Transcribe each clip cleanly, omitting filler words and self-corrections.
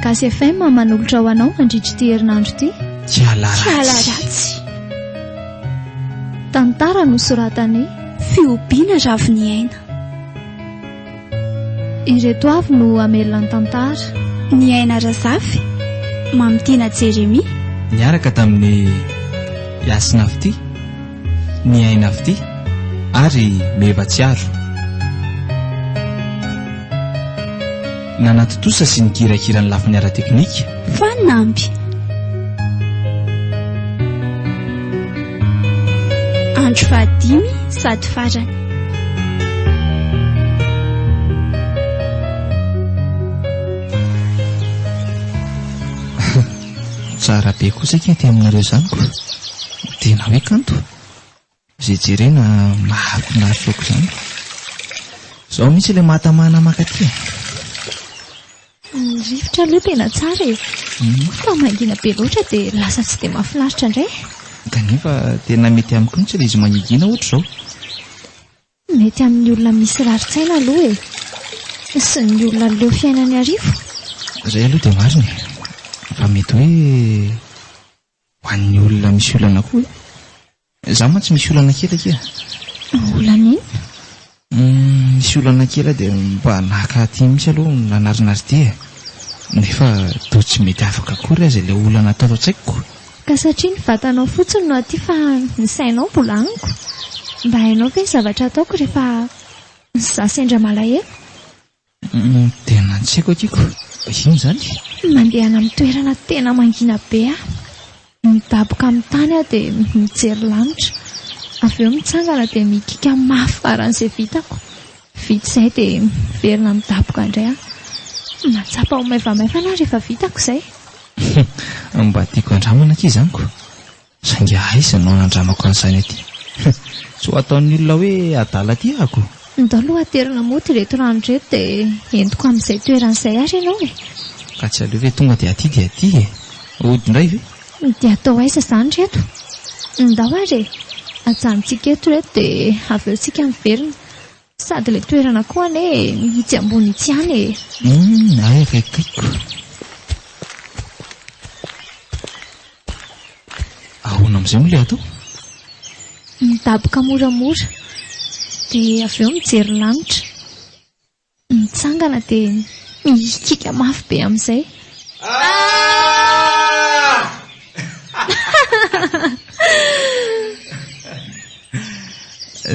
Malagasy FM manolotra ho anao mandritra ity herinandro ity. Kialaratsy. Tantara nosoratany fiompiana raviny aina. Ireto avy no amelona ny tantara. Ny aina Razafy, Mamitiana Jeremia. Niaraka tamin'ny Yasina Avity, ny aina Avity ary Mevatsiaro. Nanatotosa sy nikirakira ny lafiny ara-teknika. Fanamby. Andro 5 sady farany. Tsara be kosa ty aminareo zaniko. Tena hoe kanto. Izay jerena mahafinaritra aoka izany. Zaho mihitsy ilay mahatamana makaty. Ny rivotra aloha tena tsara e. Fa mangina be loatra dia lasa tsy dia mahafinaritra indray. Kanefa tena mety amiko mihitsy ilay izy mangingina ohatra izao. Mety amin'ny olona misy rarin-tsaina aloha e. Sy ny olona leo fiainany arivo. Izay aloha dia marina. Fa mety hoe ho an'ny olona misy olana koa. Izaho mantsy misy olana kely akia. Olana ina? Misy olana kely dia mba naka aty mihitsy aloha nanarinarity e. Nefa toa tsy mety afaka akory aza ilay olana atao an-tsaiko. Ka satria ny vatanao fotsiny no aty fa ny sainao mbola aniko. Mba hainao ve zavatra ataoko rehefa izaho sendra malahelo? Tena tsy haiko atyako. Ino izany? Mandehana amin'ny toerana tena mangina be aho. Midaboka amin'ny tany aho dia mijery lanitra. Avy eo mitsangana dia mikika mafy faran'izay vitako. Vita izay dia verina midaboka indray aho. Matsapa ho maivamaivana rehefa vitako izay. Mba tiako andramana aty izaniko. Saingy aiza no anandramako an'izany aty. Tsy ho ataon'ny olona hoe adala aty ahako. Ndao aloha aterina moty ireto rano ireto dia entiko amin'izay toeran'izay ary ianao e. Ka tsy aleo ve tonga dia aty e. Ody indray ve? Dia atao aiza izany reto? Ndao ary e. Ajanontsika eto reto dia avy eo tsika miverina. Sady ilay toerana koa ane itsy ambony itsy ihany e. Ay akaikiko. Ahoana amin'izay moa ilay atao? Midaboka moramora. Dia avy eo mijery lanitra. Mitsangana dia mikika mafy be amin'izay.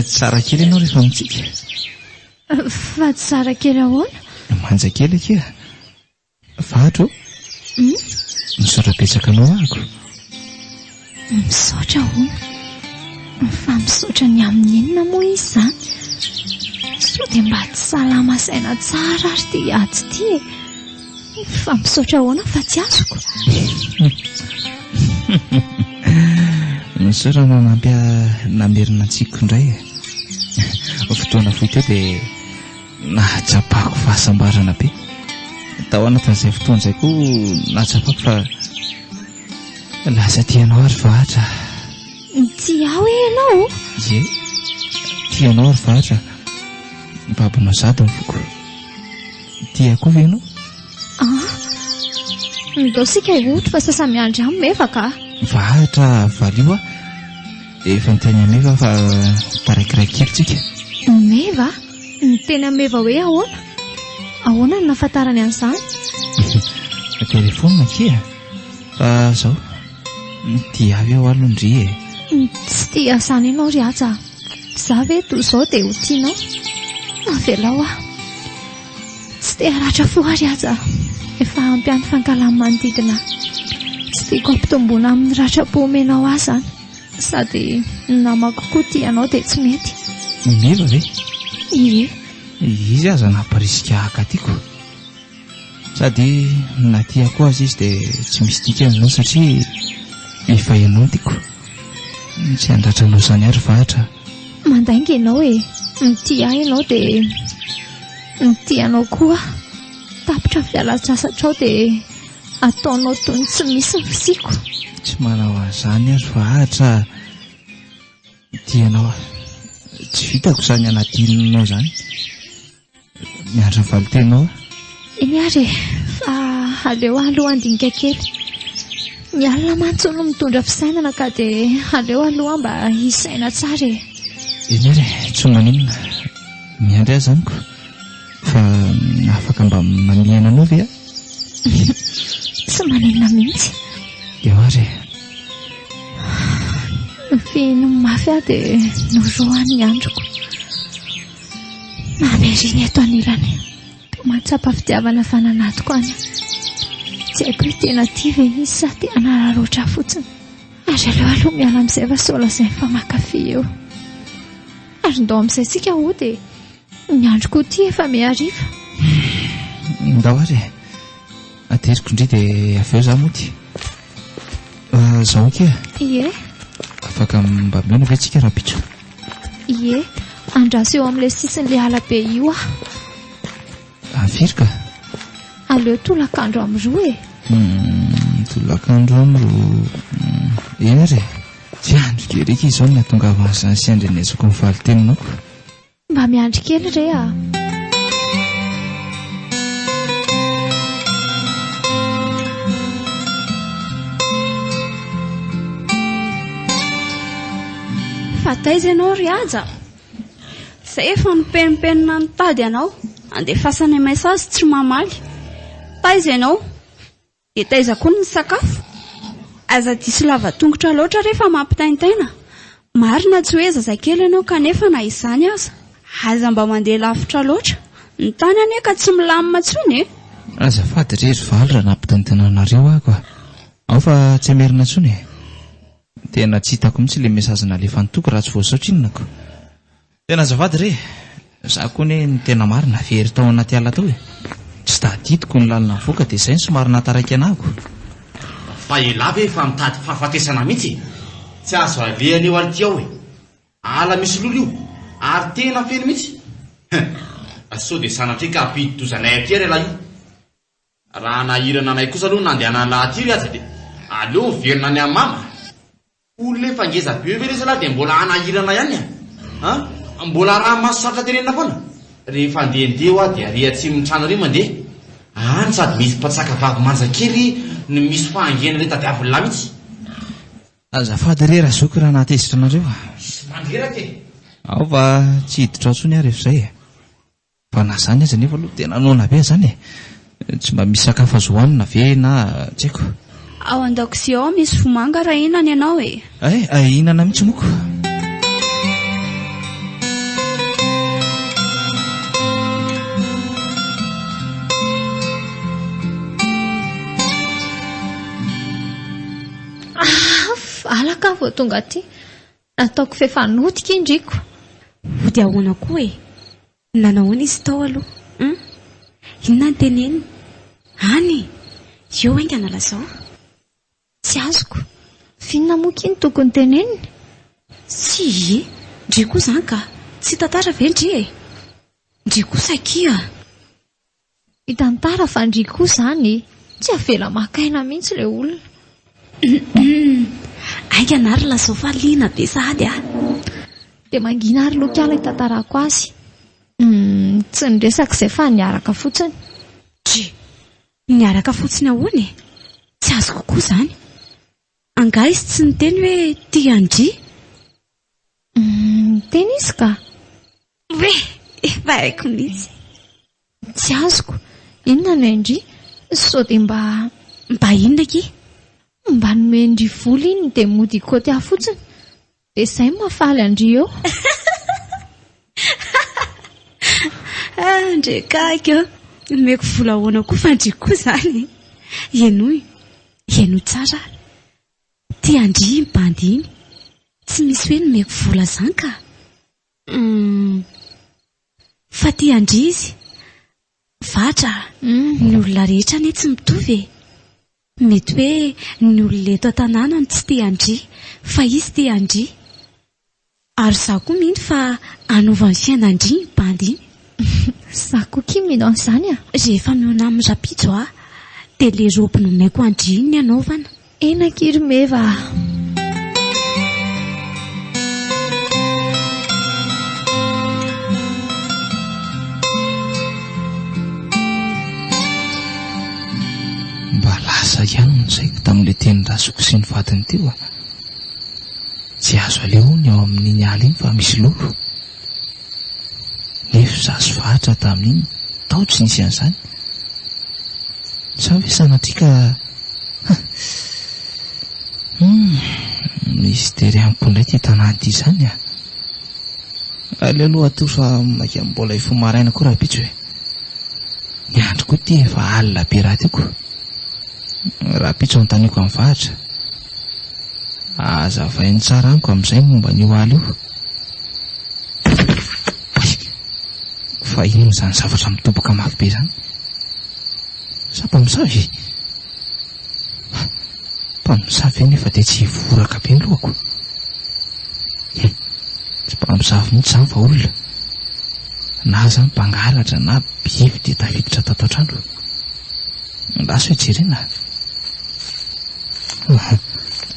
Tsara kely ianao rehefa mitsika. Fa tsara kely ahoana? Manja kely akia. Vahatra o? Misaotra betsaka anao ahako. Misaotra ahoana? Fa misaotra ny amin'ny inona moa izy izany? Sao dia mba tsy salama saina tsara ary dia aty ity e. Fa misaotra ahoana fa tsy azoko. Misaotra nanampy namerina antsiko indray. Fotoana fohy teo dia nahatsapako fahasambarana be. Tao anatin'izay fotoana izay koa nahatsapako fa lasa tianao ary vahatra. Tia hoe ianao? Ie, tianao ary vahatra. Babonao zady ny foko. Tia koa ve ianao? Ndao sika ihotro fa sasamy andry amin'ny mevaka. Vahatra valio efa niteny meva fa taraikiraiky kely tsika. Meva? Tena meva hoe ahoana? Ahoana no nahafantarany an'izany? Telefona kia. Fa izao tia avy ao alondry e. Tsy tia asany ianao ry aza. Za ve toy izao dia ho tianao? Avelao aho. Tsy tia ratra fo ary aza. Efa ampiany fankalamy manodidina. Tsy tiako ampitomboana amin'ny ratra-po omenao ahy izany. Sady namako koa tianao dia tsy mety. Meva ve? Ie. Izy aza namparisika haka tiako. Sady na tiako azy izy dia tsy misy tika aminao satria efa ianao tiako. Tsy andratranao izany ary vahatra. Mandainga ianao e. Tia ianao dia tianao koa. Tapitra fiala-tsasatrao dia ataonao toy ny tsy misy ny fisiako. Tsy manao an'izany ary vahatra. Tianao tsy vitako izany anadinonao izany. Miandry ny valitenao. Iny ary fa aleo aloha andinika kely. Ny alina mantsy no mitondra fisainana ka dia aleo aloha mba hisaina tsara e. Eny ary tsy maninona miandry azy zaniko fa afaka mba manihana anao ve a? Tsy maninona mihitsy. Eo ary fino mafy aho dia norohany ny androko. Mameriny eto anilany mahatsapa fitiavana fananatiko any. Tsy haiko hoe tena tia ve izy sa te hanararoatra fotsiny. Ary aleo aloha miala amin'izay fa sola izay mifamakafy eo. Ary ndao amin'izay tsika ho dia ny androko ity efa mihariva. Ndao ary ateriko indri dia avy eo za mody. Zaho kea Ie, afaka mba mena ve tsika rapitso? ie, andraso eo amin'ilay sisin'ilay alabe io ah. Afiry ka? Aleo tolakandro amin'roa e. Tolakandro amin'roa. Eny ary tsy andro kerika izao no nahatonga avan'izany sy andrenezako ny valiteninako. Mba miandry kely re ah. Fa taiza ianao ry aja. Izay efa nipenipenina nitady ianao andefasana mesazy tsy mamaly. Taiza ianao? Dia taiza koa ny sakafo? Aza diso lava tongotra loatra rehefa mampitaintaina. Marina tsy hoe zazakely ianao kanefa na izany aza. Aza mba mandeha lavitra loatra. Ny tany ane ka tsy milamina tsony e. Azafady rery valy raha nampitaintaina anareo ahako a. Ao fa tsy amerina tsony e. Tena tsy hitako mihitsy ilay mesazina alefa nitoko raha tsy voasaotrinako. Tena azafady re. Za koa ny tena marina very tao anaty ala tao e. Tsy tadidiko ny lalina voaka dia izay ny somary nataraiky anako. Fa elava e fa mitady fahafatesana mihitsy. Tsy azo alehany eo ality ao e. Ala misy lolo io ary tena feno mihitsy. Sao dia sanatria ka ampiditozanay aty ary lahy io. Raha nahirana anay kosa aloha nandehana lahatiry aza dia aleo verina ny amin'ny mama. Olona efa ngeza be ve rezy lahy dia mbola anahirana ihany a. Mbola raha masosarotra tenenina foana. Rehefa andehandeha aho dia rehatsy mitrano re mandeha. Any sady misy mpatsaka vavy manjakely no misy fahangena re tadiaviny lahy mihitsy. Azafady re raha zoko raha nahatezitra anareo. Sy mandreraka e. Ao fa tsy hiditra ao tsony ary efizay e. Fa na zany aza nefa aloha tena nona be zany e. Tsy mba misy sakafo azo hohanina ve na tsy haiko. Ao an-dakozia ao misy vomanga raha inana ianao e. Ihinana mihitsy moko. Alaka vao tonga aty. Nataoko fefanotika indriko. Vody ahoana koa e. Nanahoana izy tao aloha. Inona ny teneniny? Any eo hainga nalazao. Tsy azoko. Finona moka iny tokony teneniny? Sy ndry koa zany ka tsy tantara ve ndry e? Ndry kosa kia. Hitantara fa ndry koa zany. Tsy avela makaina mihitsy ilay olona. Aika nary lazao fa liana be sahady ah. Dia mangina ary lokala hitantarako azy. Tsy niresaka izay fa niaraka fotsiny. Niaraka fotsiny ahoana e? Tsy azo kokoa zany. Anga izy tsy niteny hoe tia Andry? Teny izy ka? Hoe efa haiko mihitsy. Tsy azoko. Inona ny Andry? Sao dia mba inona ki? Mba nome Andry vola iny dia mody koty aho fotsiny. Dia izay mahafaly Andry eo. Ndrekaka meko vola ahoana koa fa Andry koa zany. Ieno tsara. Tia Andry mibandy iny. Tsy misy hoe nomeko vola zany ka. Fa tia Andry izy. Vatra ny olona rehetra ane tsy mitovy e. Mety hoe ny olona eto an-tanàna no tsy tia Andry fa izy tia Andry. Ary za koa mihitsy fa anaova ny fiain'Andry ny bandy iny. Za koa kia mino an'izany a. Rehefa miona amin'ny rapitso a dia le robe nomaiko Andry iny ny anaovana. Ena kiry meva. teny rasoko sy ny vadiny teo tsy azo aleony ao amin'iny ala iny fa misy lolo. Nefa zazo vahatra tamin'iny taotsy nisy an'izany. Sa hoe sanatrika misy tery amiko indray ty tanàna ity izany alealoha atoy fa maika mbola ifo maraina koa raha pitso hoe ny andro koa ty efa alina be raha tiako. Raha pitso antaniko amin'ny vahatra azavainy tsara amiko amin'izay momba n'io ala io. Fa ino izany zavatra mitoboka mafy be izany? Sa mpamosavy? Mpamosavy nefa dia tsy voraka be ny lohako. Tsy mpamosavy mihitsy izany fa olona na zany mpangalatra na biby dia tafiditra tato an-trano. Andraso hoe jerena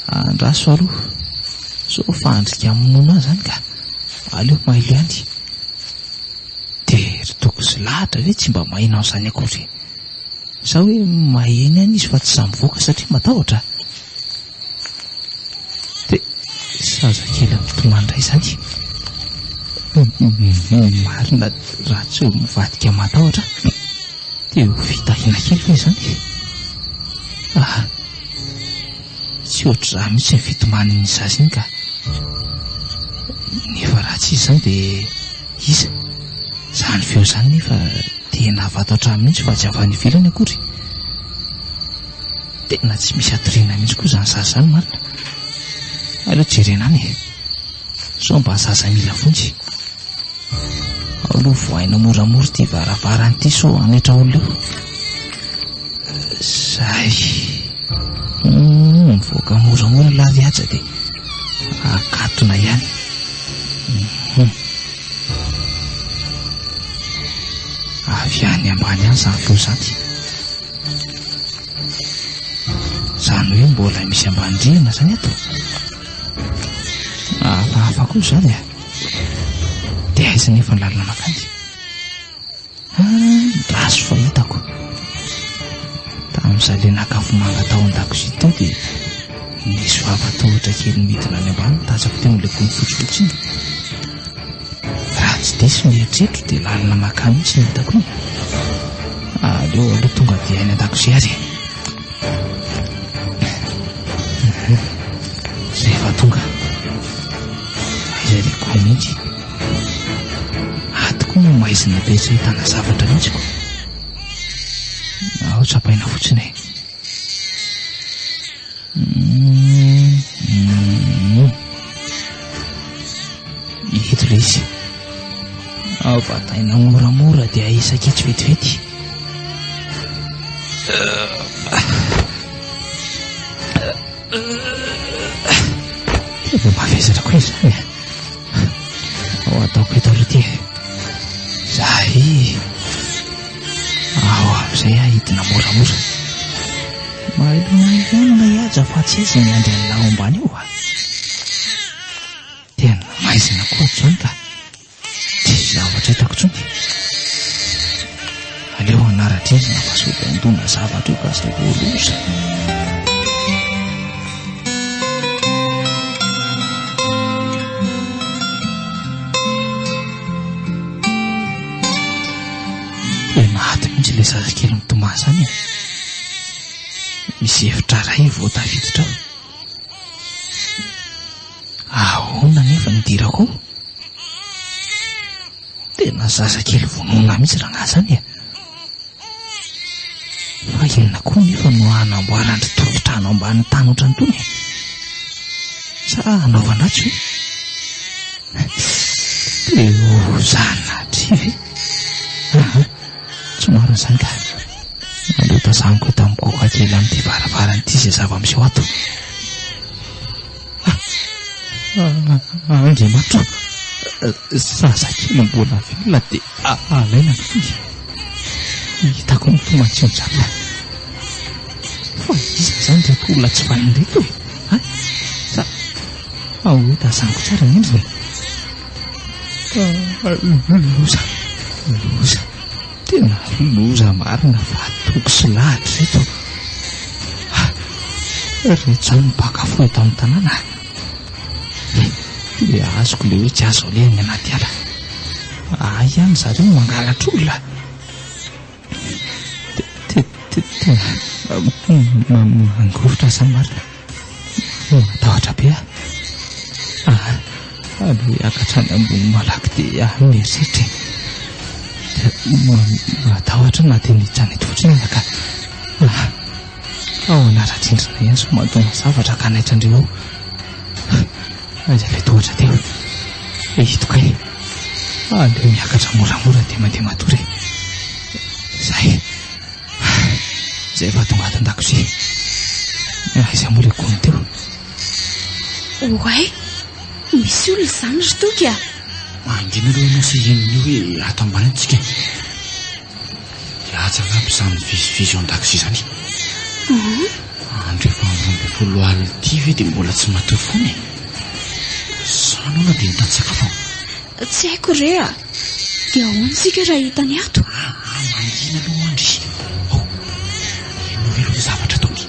andraso aloha so fandrika monona azy zany ka aleo mailo ihany. Dia ritoko sy lahatra hoe tsy mba mahina izany akory sa hoe maheny ihany izy fa tsy samivoaka satria matahotra. Dia zazakely amin'itony andray izany marina raha tsy ho mivadika matahotra dia ho fitahina kely fa izany. Tsy ohatry raha mihitsy ny fitomanany zazy iny ka nefa raha tsy izy izany dia iza izany feo izany nefa tena avatotra mihitsy fa tsy avy any ivelany akory. Tena tsy misy atoriana mihitsy koa izany zaza izany marina. Aleo jerena any so mba zaza mila fonjy aloha voaina moramora ty varavarany ity so anetra olona eo zay mivoaka moramora la viaja dia akatona ihany. Avy any ambany any izany feo izany. Izany hoe mbola misy ambany rihana izany ato. Hafahafa koa izany dia aiza nefa ny lalina makany. Raso fahitako tamin'izay le nakafo manga tao an-dakozia tao dia nisy vavatohatra kely midina any ambany tazako teo amin'ilay gony fotsifotsy iny. Raha tsy diso ny eritreritro dia lalina makany mihitsy ny hitako iny. Aleo aloha tonga dia any an-dakozia ary. Rehefa tonga izay le gony mihitsy atoko no maizina be tsy hitana zavatra mihitsy ko. Ao tsapaina fotsiny ito le izy ao vataina moramora dia isakitsy vetivety. Tena mavesatra koa izany ao ataoko eto aloha ty zay ao amin'izay ahidina moramora mailona iaja fa tsy aiza ny andry an'laho ambany eo tena maizina koa zany ka tsy zavatra hitako tsony. Aleo anara-drindrina fa sody andona zavatra io ka zay voaloza. Maty mihitsy ilay zazakely mitomany izany misy hevitra ray vao tafiditra ao. Ahoana nefa nidirako ao? Tena zazakely vonona mihitsy raha ngah izany fa inona koa nefa no hanamboarany tokotrano ambany tany ohatrany tony sa hanaovanatsy hoe teo zanadrivy tsy marina izany ka aleo tazaniko hoe tamin'ny goka kely amin'ity varavarany ity izay zava-miseho ato. Andriamanitra zazakely mbola velona dia alaina ny fongy hitako mitomantsiny zava fa iza izany reto olona tsy vahiny reto sa hoe tazaniko tsara indriny loza tena loza marina fa toko sy lahatra reto rehetra mibaka fohy eto amin'ny tanàna. Dia azoko le hoe tsy azo alehany anaty ala. Ihany zareo mangalatra olona. Mangovotra samarina. Matahotra be aleo hiakatra any ambony malaky dia mieritreritra. Matahotra na dia nitrany eto fotsiny ka ao anara-drindrina ihany so mahatonga zavatra ka naitra andreo ao. Aiza ilay tohatra teo hitokay. Aleo miakatra moramora dia mandeha matory. Zay efa tonga ato an-dakozia. Aiza moa ilay gony teo? Oay, misy olona izany ry toky a. Mangina aloha ianao sy henon'io hoe ato ambany antsika. Dia atsaka aby izany vizivizy ao an-dakozia izany. Andro efa 20 alina ity ve dia mbola tsy matoy foana e. Sano na dia mitan-tsakafo. Tsy haiko re a. Dia ahoana sika raha hitany ato? Mangina aloha andry. Ianao ve aloha zavatra toky?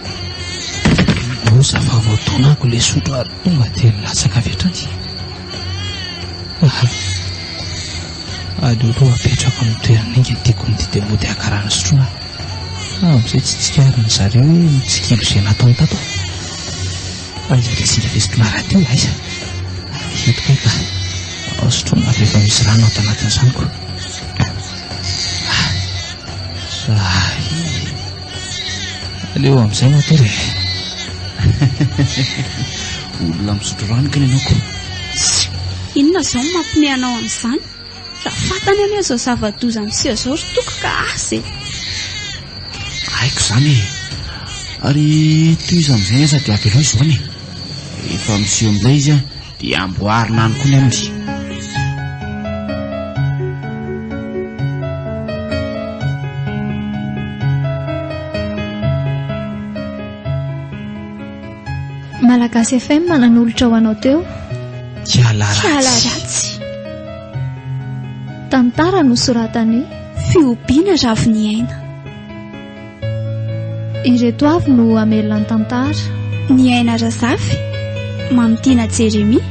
Zafa voatonako ilay sotro ary tonga dia nilatsaka avy hatrany. Aleo aloha apetrako amin'ny toerana inga tiako ny dia mody akarana sotrona. Amin'izay tsy tsikarina zareo hoe mitsikilo izay nataony tato. Aiza ilay singa lesitona rahateo aiza? Hitoka ka sotrona rehefa misy rano ato anatin'izaniko. Aleo amin'izay matory. Olona misotro rano ka ianao. Inona izao mampimehanao amin'izany? Raha fantany anie izao zava-doza miseho izao ry toky ka asy. Haiko izany e. Ary toy izy amin'izay aza dia avelao izao any. Efa miseho amin'ilay izy dia amboarina any koa ny aminy. Malagasy FM manan'olotra ho anao teo. Kialaratsy. Tantara nosoratany Fiompiana Raviniaina. Ireto avy no amelona ny tantara. Niaina Razafy, Mamontina Jeremia.